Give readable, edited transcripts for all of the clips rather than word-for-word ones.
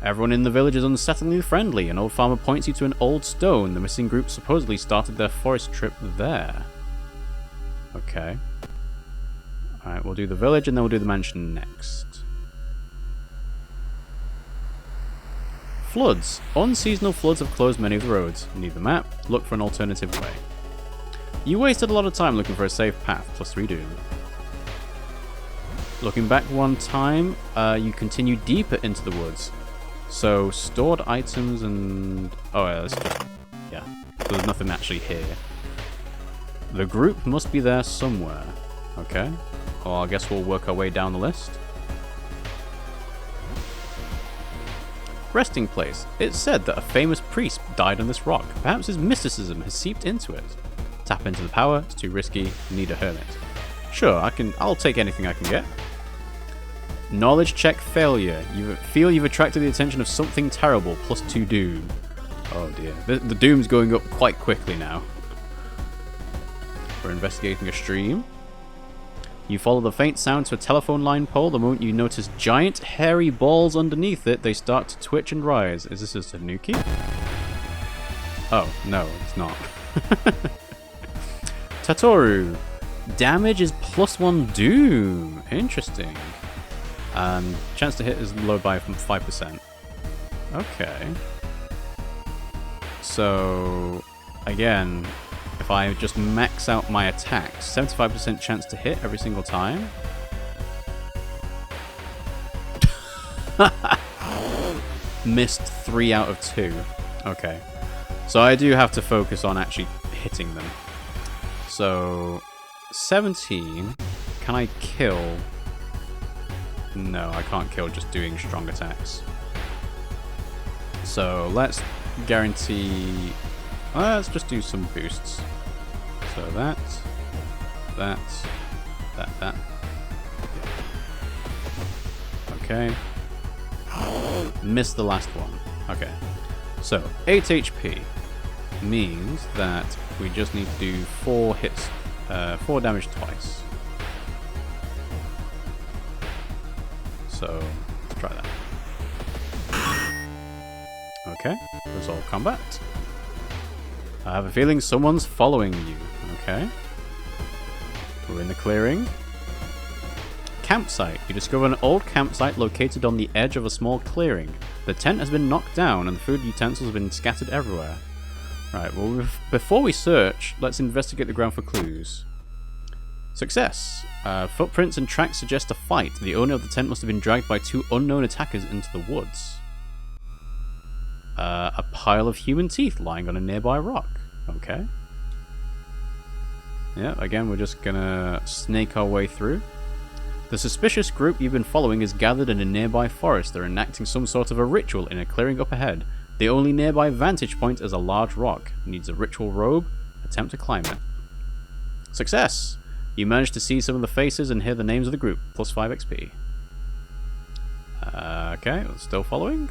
Everyone in the village is unsettlingly friendly. An old farmer points you to an old stone. The missing group supposedly started their forest trip there. Okay. Alright, we'll do the village and then we'll do the mansion next. Floods. Unseasonal floods have closed many of the roads. Need the map. Look for an alternative way. You wasted a lot of time looking for a safe path. +3 doom. Looking back one time, you continue deeper into the woods. So, stored items and... Oh, yeah, that's just... Yeah. There's nothing actually here. The group must be there somewhere. Okay. Well, I guess we'll work our way down the list. Resting place. It's said that a famous priest died on this rock. Perhaps his mysticism has seeped into it. Tap into the power. It's too risky. Need a hermit. Sure, I'll take anything I can get. Knowledge check failure. You feel you've attracted the attention of something terrible. +2 doom. Oh dear. The doom's going up quite quickly now. We're investigating a stream. You follow the faint sound to a telephone line pole. The moment you notice giant hairy balls underneath it, they start to twitch and rise. Is this just a new key? Oh, no, it's not. Tatoru. Damage is +1 doom. Interesting. And chance to hit is lowered by 5%. Okay. So, again, if I just max out my attacks, 75% chance to hit every single time. Missed 3 out of 2. Okay. So I do have to focus on actually hitting them. So, 17. Can I kill? No, I can't kill just doing strong attacks. So let's guarantee... let's just do some boosts. So that. Okay. Missed the last one. Okay. So, 8 HP means that we just need to do 4 hits, 4 damage twice. So, let's try that. Okay, resolve combat. I have a feeling someone's following you. Okay. We're in the clearing. Campsite. You discover an old campsite located on the edge of a small clearing. The tent has been knocked down and the food utensils have been scattered everywhere. Right, well, before we search, let's investigate the ground for clues. Success. Footprints and tracks suggest a fight. The owner of the tent must have been dragged by 2 unknown attackers into the woods. A pile of human teeth lying on a nearby rock. Okay. Yeah, again, we're just gonna snake our way through. The suspicious group you've been following is gathered in a nearby forest. They're enacting some sort of a ritual in a clearing up ahead. The only nearby vantage point is a large rock. Needs a ritual robe. Attempt to climb it. Success! You manage to see some of the faces and hear the names of the group. +5 XP. Okay, still following.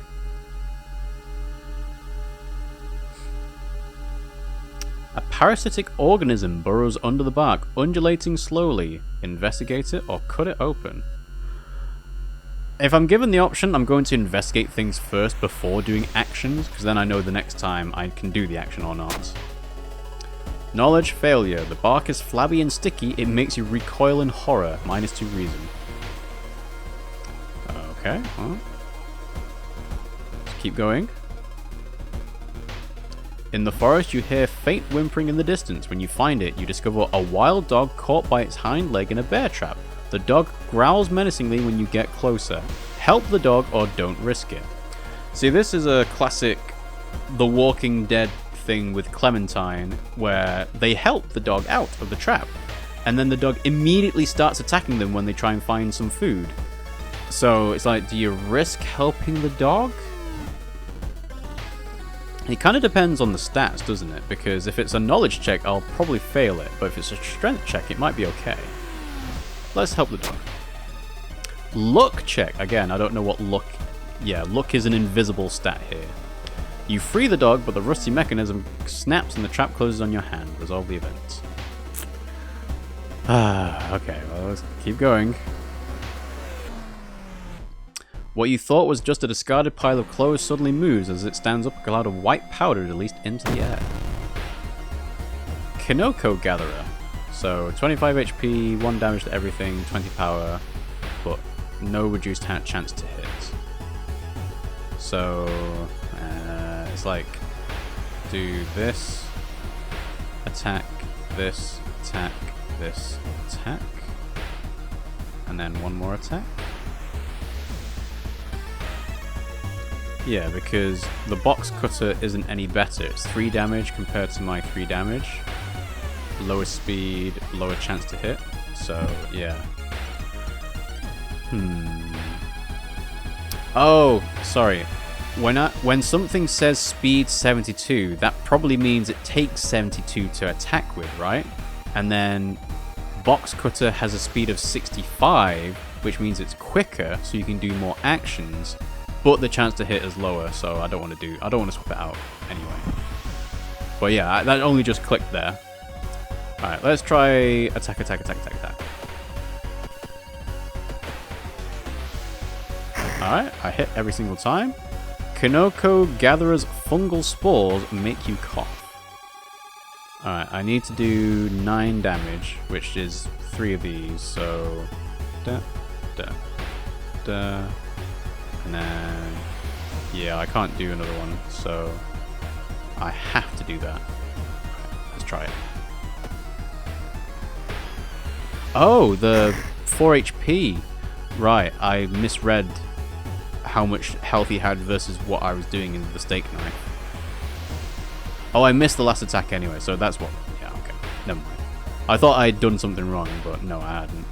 A parasitic organism burrows under the bark, undulating slowly. Investigate it or cut it open. If I'm given the option, I'm going to investigate things first before doing actions, because then I know the next time I can do the action or not. Knowledge failure. The bark is flabby and sticky. It makes you recoil in horror. -2 reason. Okay, well. Let's keep going. In the forest, you hear faint whimpering in the distance. When you find it, you discover a wild dog caught by its hind leg in a bear trap. The dog growls menacingly when you get closer. Help the dog or don't risk it. See, this is a classic The Walking Dead thing with Clementine, where they help the dog out of the trap, and then the dog immediately starts attacking them when they try and find some food. So it's like, do you risk helping the dog? It kind of depends on the stats, doesn't it? Because if it's a knowledge check, I'll probably fail it, but if it's a strength check, it might be okay. Let's help the dog. Luck check. Again, I don't know what luck... Yeah, luck is an invisible stat here. You free the dog, but the rusty mechanism snaps and the trap closes on your hand. Resolve the event. Okay, well, let's keep going. What you thought was just a discarded pile of clothes suddenly moves as it stands up, a cloud of white powder released into the air. Kinoko Gatherer. So 25 HP, 1 damage to everything, 20 power, but no reduced chance to hit. So it's like do this, attack, this, attack, this, attack, and then one more attack. Yeah, because the box cutter isn't any better. It's 3 damage compared to my 3 damage. Lower speed, lower chance to hit. So, yeah. Oh, sorry. When something says speed 72, that probably means it takes 72 to attack with, right? And then box cutter has a speed of 65, which means it's quicker, so you can do more actions. But the chance to hit is lower, so I don't want to swap it out anyway. But yeah, that only just clicked there. Alright, let's try attack, attack, attack, attack, attack. Alright, I hit every single time. Kinoko Gatherer's fungal spores make you cough. Alright, I need to do 9 damage, which is 3 of these, so... Da, da, da. And then, yeah, I can't do another one, so I have to do that. Right, let's try it. Oh, the 4 HP. Right, I misread how much health he had versus what I was doing in the steak knife. Oh, I missed the last attack anyway, so that's what... Yeah, okay, never mind. I thought I'd done something wrong, but no, I hadn't.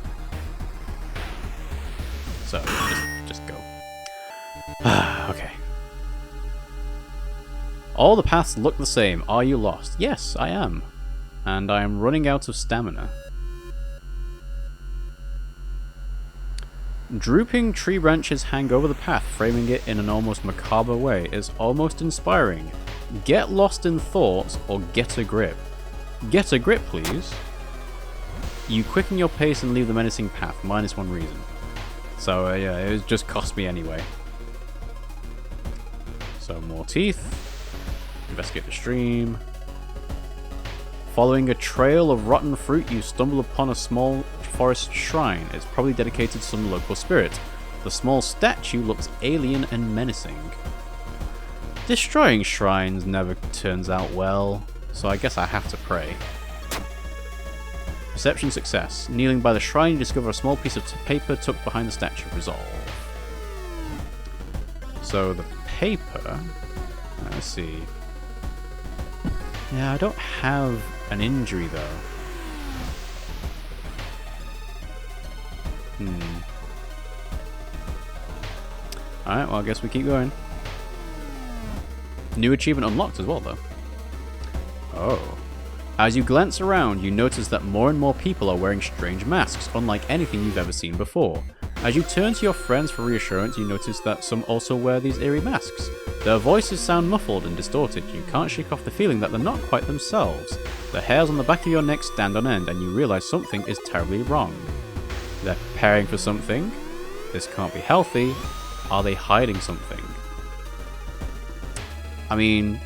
So, just go. Okay. All the paths look the same. Are you lost? Yes, I am. And I am running out of stamina. Drooping tree branches hang over the path, framing it in an almost macabre way. It's almost inspiring. Get lost in thoughts or get a grip. Get a grip, please. You quicken your pace and leave the menacing path, -1 reason. So, yeah, it just cost me anyway. So, more teeth. Investigate the stream. Following a trail of rotten fruit, you stumble upon a small forest shrine. It's probably dedicated to some local spirit. The small statue looks alien and menacing. Destroying shrines never turns out well, so I guess I have to pray. Perception success. Kneeling by the shrine, you discover a small piece of paper tucked behind the statue. Resolve. So the paper... Let's see. Yeah, I don't have an injury though. Alright, well I guess we keep going. New achievement unlocked as well though. Oh. As you glance around, you notice that more and more people are wearing strange masks, unlike anything you've ever seen before. As you turn to your friends for reassurance, you notice that some also wear these eerie masks. Their voices sound muffled and distorted. You can't shake off the feeling that they're not quite themselves. The hairs on the back of your neck stand on end, and you realize something is terribly wrong. They're preparing for something. This can't be healthy. Are they hiding something? I mean,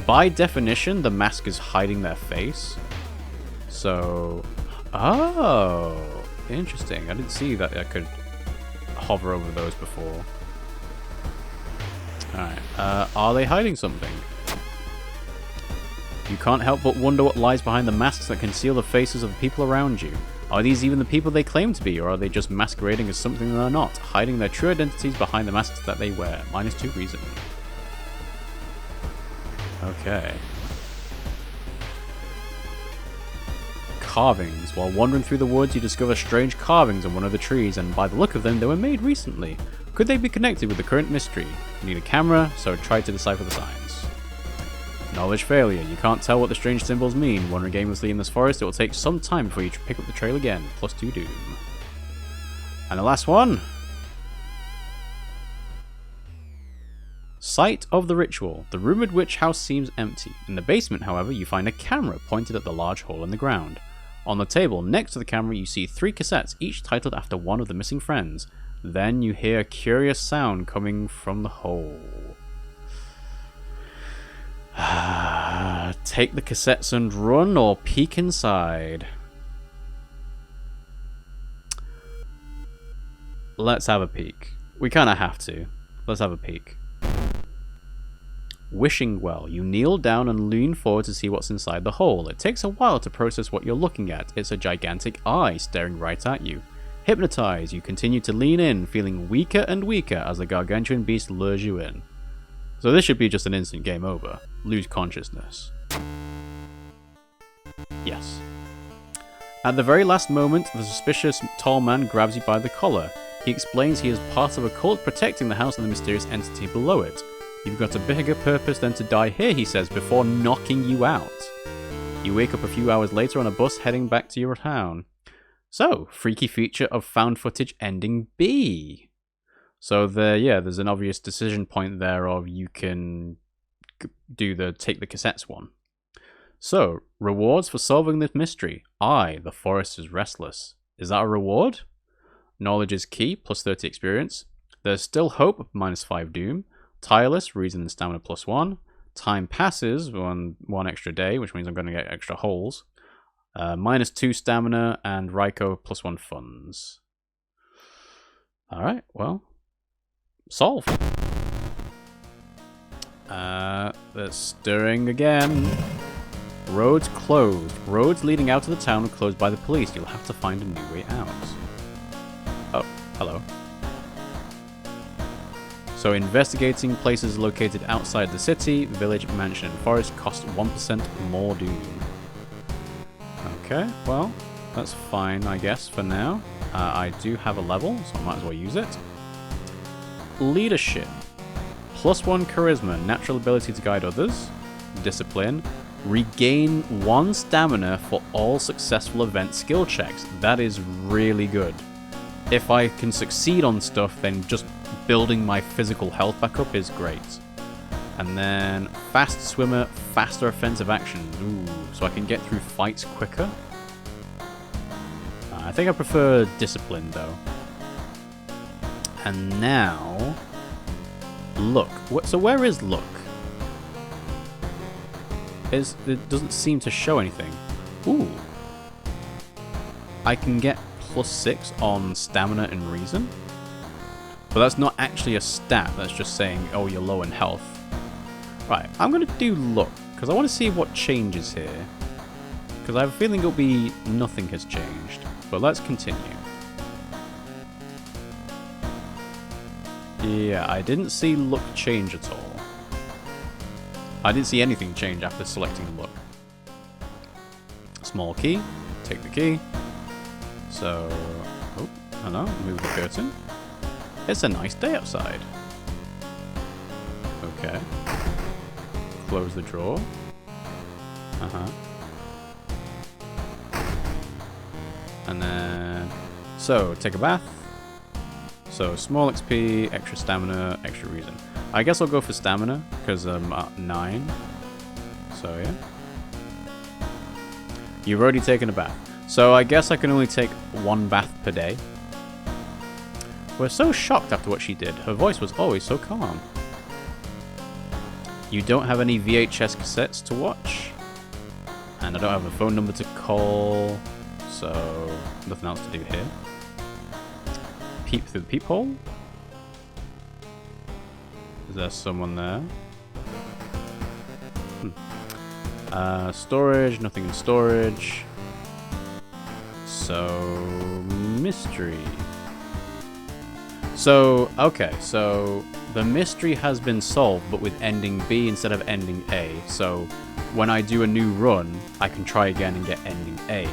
by definition, the mask is hiding their face. So... Oh! Interesting. I didn't see that I could hover over those before. Alright. Are they hiding something? You can't help but wonder what lies behind the masks that conceal the faces of the people around you. Are these even the people they claim to be, or are they just masquerading as something they're not, hiding their true identities behind the masks that they wear? -2 reason. Okay. Carvings. While wandering through the woods, you discover strange carvings on one of the trees, and by the look of them, they were made recently. Could they be connected with the current mystery? You need a camera, so try to decipher the signs. Knowledge failure. You can't tell what the strange symbols mean. Wandering aimlessly in this forest, it will take some time before you pick up the trail again. +2 doom. And the last one. Site of the ritual. The rumoured witch house seems empty. In the basement, however, you find a camera pointed at the large hole in the ground. On the table next to the camera, you see 3 cassettes, each titled after one of the missing friends. Then you hear a curious sound coming from the hole. Take the cassettes and run, or peek inside. Let's have a peek. We kind of have to. Let's have a peek. Wishing well, you kneel down and lean forward to see what's inside the hole. It takes a while to process what you're looking at. It's a gigantic eye staring right at you. Hypnotized, you continue to lean in, feeling weaker and weaker as the gargantuan beast lures you in. So this should be just an instant game over. Lose consciousness. Yes. At the very last moment, the suspicious tall man grabs you by the collar. He explains he is part of a cult protecting the house and the mysterious entity below it. You've got a bigger purpose than to die here, he says, before knocking you out. You wake up a few hours later on a bus heading back to your town. So, freaky feature of found footage ending B. So there's an obvious decision point there of you can do the take the cassettes one. So, rewards for solving this mystery. I, the forest is restless. Is that a reward? Knowledge is key, plus 30 experience. There's still hope, minus 5 doom. Tireless, reason and stamina plus 1. Time passes, one extra day, which means I'm going to get extra holes. Minus 2 stamina, and Raiko plus 1 funds. Alright, well. Solved. They're stirring again. Roads closed. Roads leading out of the town are closed by the police. You'll have to find a new way out. Oh, hello. So investigating places located outside the city, village, mansion, and forest cost 1% more doom. Okay, well, that's fine, I guess, for now. I do have a level, so I might as well use it. Leadership. Plus 1 charisma, natural ability to guide others. Discipline. Regain 1 stamina for all successful event skill checks. That is really good. If I can succeed on stuff, then just building my physical health back up is great. And then fast swimmer, faster offensive actions. Ooh, so I can get through fights quicker. I think I prefer discipline though. And now, look. So where is look? It doesn't seem to show anything. Ooh. I can get plus 6 on stamina and reason. But that's not actually a stat. That's just saying, oh, you're low in health. Right, I'm going to do look, because I want to see what changes here. Because I have a feeling it'll be nothing has changed. But let's continue. Yeah, I didn't see look change at all. I didn't see anything change after selecting look. Small key, take the key. So, oh, hello, move the curtain. It's a nice day outside. Okay. Close the drawer. And then, so take a bath. So small XP, extra stamina, extra reason. I guess I'll go for stamina because I'm at 9. So yeah. You've already taken a bath. So I guess I can only take 1 bath per day. We're so shocked after what she did. Her voice was always so calm. You don't have any VHS cassettes to watch. And I don't have a phone number to call. So nothing else to do here. Peep through the peephole. Is there someone there? Storage, nothing in storage. So, mystery. So, okay, so the mystery has been solved, but with ending B instead of ending A. So, when I do a new run, I can try again and get ending A.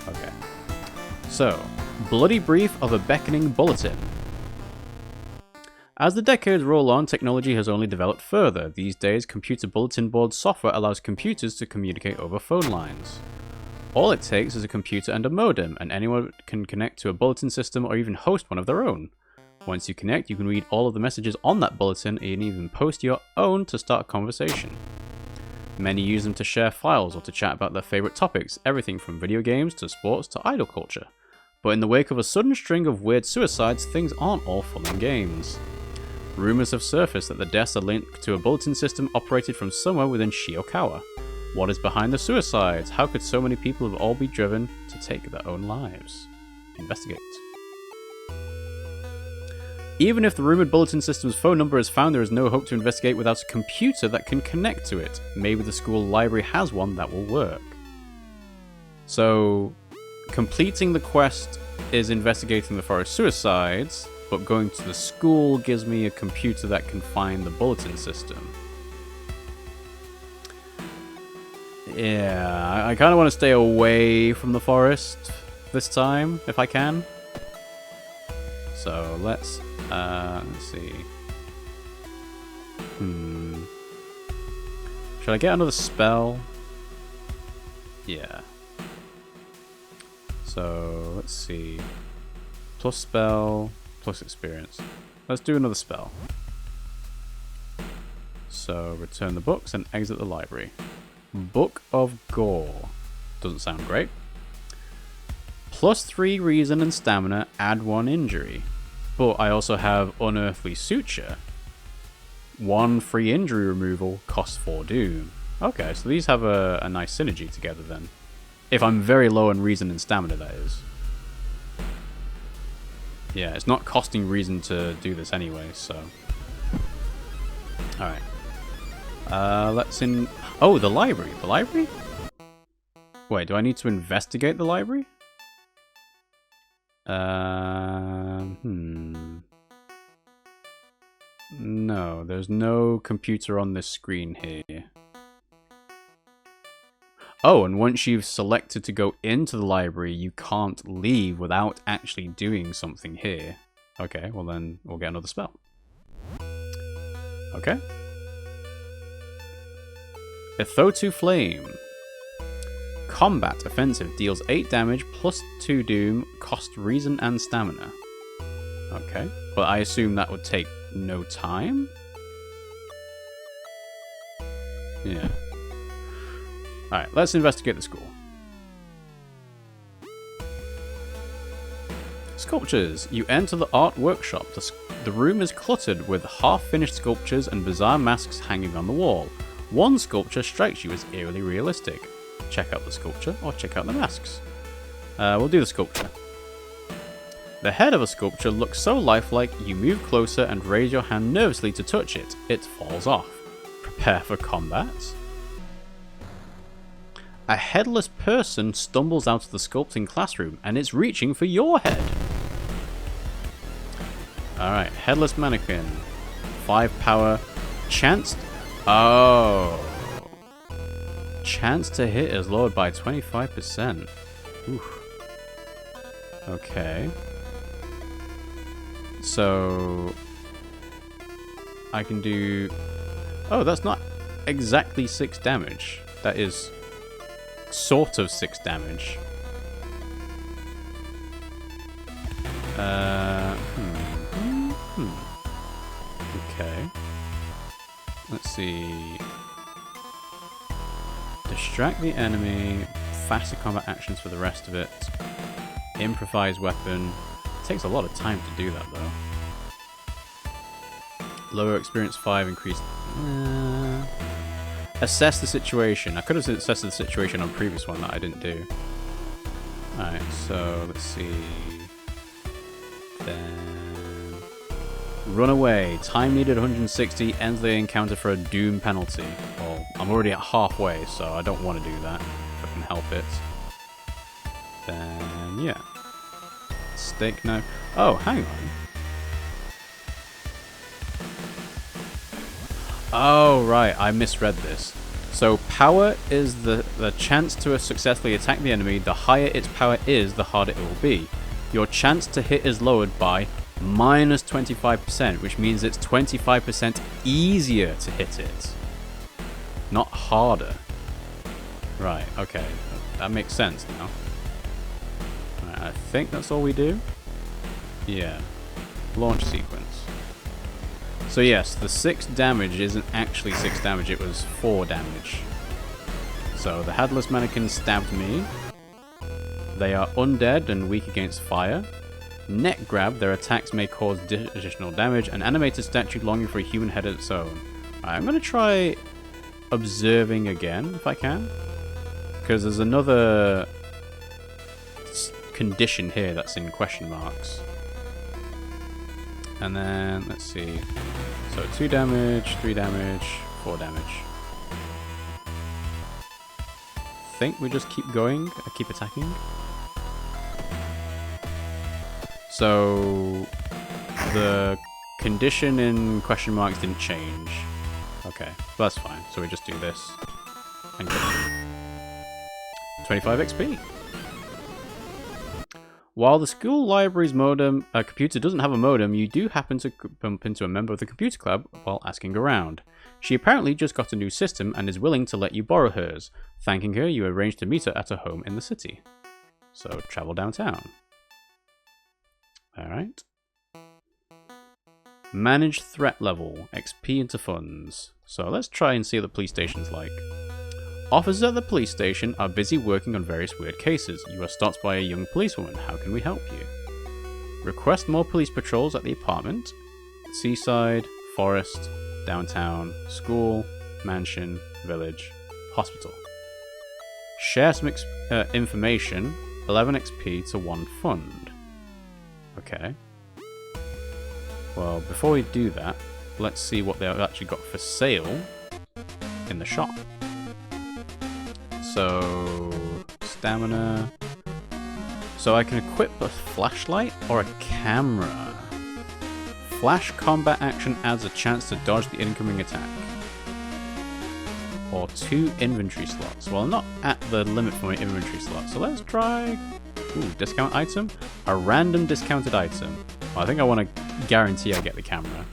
Okay. So, bloody brief of a beckoning bulletin. As the decades roll on, technology has only developed further. These days, computer bulletin board software allows computers to communicate over phone lines. All it takes is a computer and a modem, and anyone can connect to a bulletin system or even host one of their own. Once you connect, you can read all of the messages on that bulletin and even post your own to start a conversation. Many use them to share files or to chat about their favorite topics, everything from video games to sports to idol culture. But in the wake of a sudden string of weird suicides, things aren't all fun and games. Rumors have surfaced that the deaths are linked to a bulletin system operated from somewhere within Shiokawa. What is behind the suicides? How could so many people have all be driven to take their own lives? Investigate. Even if the rumored bulletin system's phone number is found, there is no hope to investigate without a computer that can connect to it. Maybe the school library has one that will work. So, completing the quest is investigating the forest suicides, but going to the school gives me a computer that can find the bulletin system. Yeah, I kind of want to stay away from the forest this time, if I can. So, let's see. Should I get another spell? Yeah. So, let's see. Plus spell, plus experience. Let's do another spell. So, return the books and exit the library. Book of Gore. Doesn't sound great. Plus 3 reason and stamina, add 1 injury. But I also have Unearthly Suture. 1 free injury removal, costs 4 doom. Okay, so these have a nice synergy together then. If I'm very low on reason and stamina, that is. Yeah, it's not costing reason to do this anyway, so... Alright. Let's in... Oh, the library. The library? Wait, do I need to investigate the library? No, there's no computer on this screen here. Oh, and once you've selected to go into the library, you can't leave without actually doing something here. Okay, well then we'll get another spell. Okay. Ethotu Flame. Combat offensive deals 8 damage plus 2 doom, cost reason and stamina. Okay, but I assume that would take no time? Yeah. Alright, let's investigate the school. Sculptures. You enter the art workshop. The room is cluttered with half-finished sculptures and bizarre masks hanging on the wall. One sculpture strikes you as eerily realistic. Check out the sculpture or check out the masks. We'll do the sculpture. The head of a sculpture looks so lifelike, you move closer and raise your hand nervously to touch it. It falls off. Prepare for combat. A headless person stumbles out of the sculpting classroom and it's reaching for your head. Alright, headless mannequin. 5 power. Chance. Oh. Chance to hit is lowered by 25%. Oof. Okay. So I can do... Oh, that's not exactly 6 damage. That is sort of 6 damage. Okay. Let's see. Distract the enemy. Faster combat actions for the rest of it. Improvise weapon. Takes a lot of time to do that though. Lower experience 5, increased... Assess the situation. I could have assessed the situation on the previous one that I didn't do. Alright, so let's see. Then... Run away. Time needed 160. Ends the encounter for a doom penalty. Well, I'm already at halfway, so I don't want to do that. If I can help it. Then, yeah. Steak knife. Oh, hang on. Oh, right. I misread this. So, power is the chance to successfully attack the enemy. The higher its power is, the harder it will be. Your chance to hit is lowered by minus 25%, which means it's 25% easier to hit it. Not harder. Right, okay. That makes sense now. Right, I think that's all we do. Yeah. Launch sequence. So yes, the 6 damage isn't actually 6 damage, it was 4 damage. So the headless mannequin stabbed me. They are undead and weak against fire. Neck grab, their attacks may cause additional damage. An animated statue longing for a human head of its own. I'm going to try observing again, if I can. Because there's another condition here that's in question marks. And then, let's see. So 2 damage, 3 damage, 4 damage. I think we just keep going, keep attacking. So the condition in question marks didn't change. Okay, that's fine. So we just do this and go. 25 XP. While the school library's computer doesn't have a modem, you do happen to bump into a member of the computer club while asking around. She apparently just got a new system and is willing to let you borrow hers. Thanking her, you arrange to meet her at her home in the city. So travel downtown. Alright. Manage threat level. XP into funds. So let's try and see what the police station's like. Officers at the police station are busy working on various weird cases. You are stopped by a young policewoman. How can we help you? Request more police patrols at the apartment. Seaside, forest, downtown, school, mansion, village, hospital. Share some information. 11 XP to 1 fund. Okay. Well, before we do that, let's see what they've actually got for sale in the shop. So, stamina. So I can equip a flashlight or a camera. Flash combat action adds a chance to dodge the incoming attack. Or 2 inventory slots. Well, I'm not at the limit for my inventory slots, so let's try... Ooh, discount item? A random discounted item. Well, I think I want to guarantee I get the camera.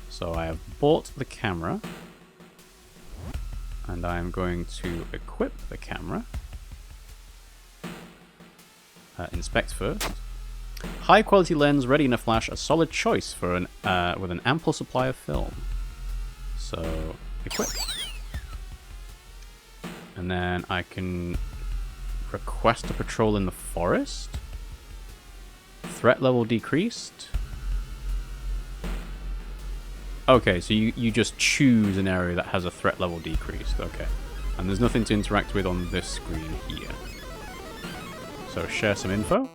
So I have bought the camera. And I'm going to equip the camera. Inspect first. High quality lens, ready in a flash, a solid choice for an with an ample supply of film. So equip. And then I can request a patrol in the forest. Threat level decreased. Okay, so you just choose an area that has a threat level decreased. Okay. And there's nothing to interact with on this screen here. So share some info.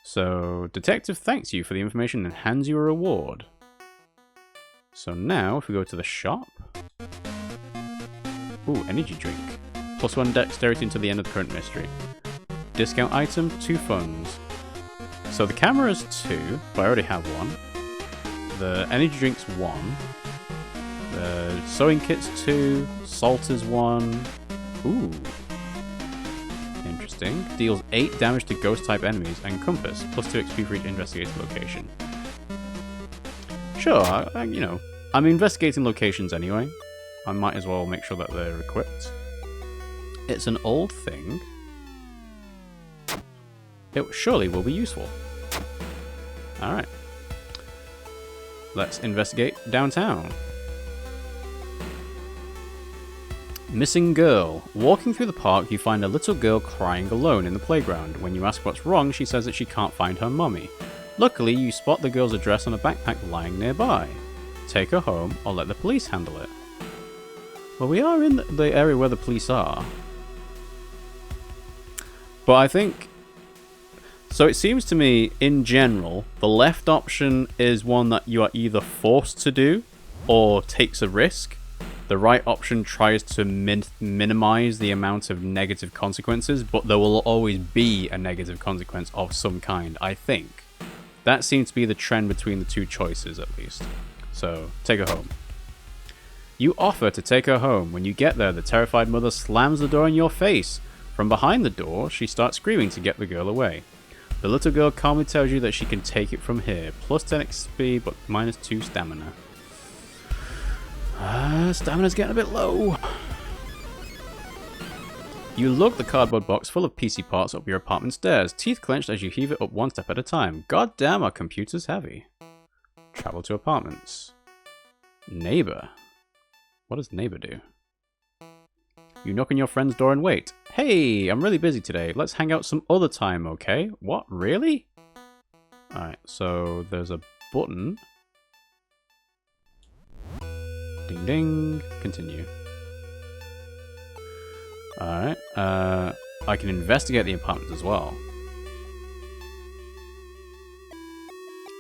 So detective thanks you for the information and hands you a reward. So now if we go to the shop. Ooh, energy drink. +1 dexterity until the end of the current mystery. Discount item, 2 funds. So the camera is 2, but I already have 1. The energy drink's 1. The sewing kit's 2. Salt is 1. Ooh. Interesting. Deals 8 damage to ghost type enemies and compass, +2 XP for each investigated location. Sure, you know, I'm investigating locations anyway. I might as well make sure that they're equipped. It's an old thing. It surely will be useful. Alright. Let's investigate downtown. Missing girl. Walking through the park, you find a little girl crying alone in the playground. When you ask what's wrong, she says that she can't find her mummy. Luckily, you spot the girl's address on a backpack lying nearby. Take her home, or let the police handle it. Well, we are in the area where the police are. But I think... So it seems to me, in general, the left option is one that you are either forced to do, or takes a risk. The right option tries to minimize the amount of negative consequences, but there will always be a negative consequence of some kind, I think. That seems to be the trend between the two choices, at least. So, take her home. You offer to take her home. When you get there, the terrified mother slams the door in your face. From behind the door, she starts screaming to get the girl away. The little girl calmly tells you that she can take it from here. +10 XP, but -2 stamina. Stamina's getting a bit low. You lug the cardboard box full of PC parts up your apartment stairs, teeth clenched as you heave it up one step at a time. God damn, our computer's heavy. Travel to apartments. Neighbor. What does neighbor do? You knock on your friend's door and wait. Hey, I'm really busy today. Let's hang out some other time, okay? What? Really? Alright, so there's a button. Ding ding. Continue. Alright, I can investigate the apartment as well.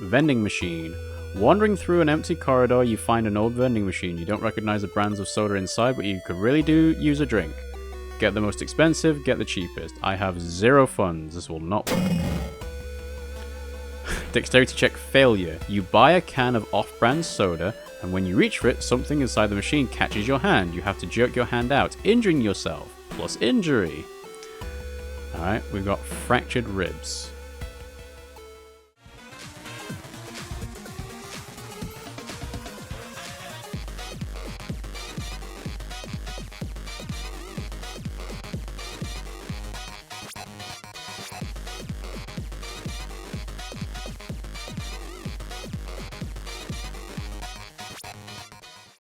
Vending machine. Wandering through an empty corridor, you find an old vending machine. You don't recognize the brands of soda inside, but you could really do use a drink. Get the most expensive, get the cheapest. I have 0 funds. This will not work. Dexterity check failure. You buy a can of off-brand soda, and when you reach for it, something inside the machine catches your hand. You have to jerk your hand out, injuring yourself. Plus injury. Alright, we've got fractured ribs.